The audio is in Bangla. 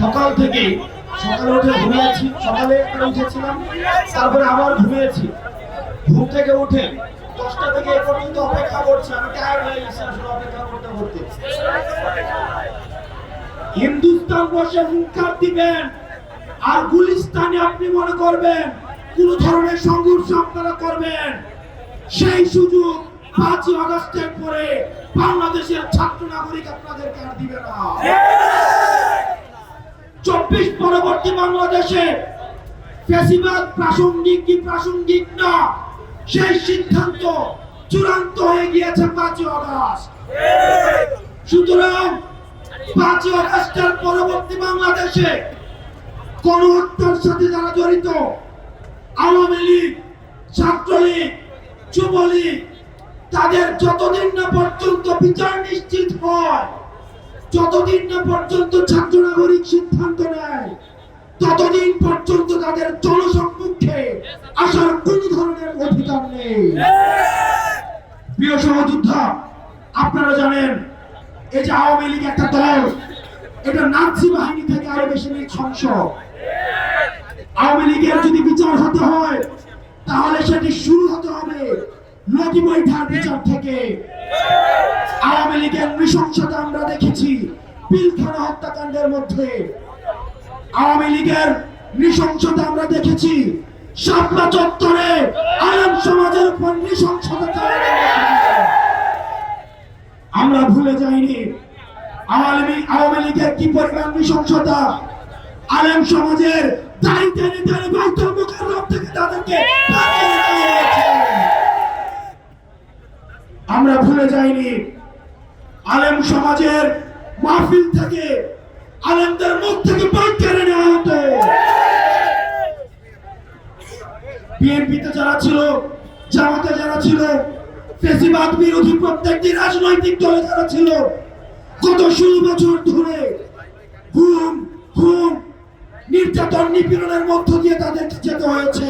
সকাল থেকে সকালে উঠে ঘুমিয়েছি, সকালে উঠেছিলাম, তারপরে আবার ঘুমিয়েছি। ঘুম থেকে উঠে 10টা থেকে এ পর্যন্ত অপেক্ষা করছি। আমি টায়ার্ড হয়ে গেছি আসলে অপেক্ষা করতে করতে। হিন্দুস্তান বসে হুঙ্কার দিবেন আর গুলিস্তানে আপনি মনে করবেন কোন ধরনের সংঘর্ষ আপনারা করবেন, সেই সুযোগ 5ই আগস্টের পরে বাংলাদেশের ছাত্র নাগরিক আপনাদেরকে আর দিবে না। 24 পরবর্তী বাংলাদেশে ফ্যাসিবাদ প্রাসঙ্গিক কি প্রাসঙ্গিক না, সেই সিদ্ধান্ত চূড়ান্ত হয়ে গিয়েছে 5ই আগস্ট। সুতরাং 5ই আগস্টের পরবর্তী বাংলাদেশে গণহত্যার সাথে যারা জড়িত, আওয়ামী লীগ, ছাত্রলীগ, যুবলীগ, তাদের যতদিন না পর্যন্ত বিচার নিশ্চিত হয়, যতদিন না পর্যন্ত ছাত্র নাগরিক সিদ্ধান্ত নেয়, ততদিন পর্যন্ত তাদের জনসম্মুখে আসার কোন ধরনের অধিকার নেই। প্রিয় সহযোদ্ধা, আপনারা জানেন এই যে আওয়ামী লীগ একটা দল, এটা নাৎসি বাহিনী থেকে আরো বেশি নৃশংস। আওয়ামী লীগের যদি বিচার হতে হয় তাহলে সেটি শুরু হতে হবে নদী বৈঠার বিচার থেকে। আওয়ামী লীগের নৃশংসতা আমরা দেখেছি পিলখানা হত্যাকাণ্ডের মধ্যে, আওয়ামী লীগের নৃশংসতা আমরা দেখেছি শাপলা চত্বরে আলেম সমাজের উপর নৃশংসতা চালানোর মধ্যে। আমরা ভুলে যাইনি আওয়ামী লীগের কি পরিমাণ নৃশংসতা, আলেম সমাজের দাড়ি টেনে টেনে বাইতুল মুকাররম থেকে তাদেরকে আমরা ভুলে যাইনি আলেম সমাজের মাহফিল থেকে আলেমদের মুখ থেকে বাইক কেড়ে নেওয়া হতো। বিএনপিতে যারা ছিল, জামাতে যারা ছিল, ফ্যাসিবাদ বিরোধী প্রত্যেকটি রাজনৈতিক দলে যারা ছিল, গত 16 বছর ধরে গুম, খুন, নির্যাতন, নিপীড়নের মধ্য দিয়ে তাদেরকে যেতে হয়েছে।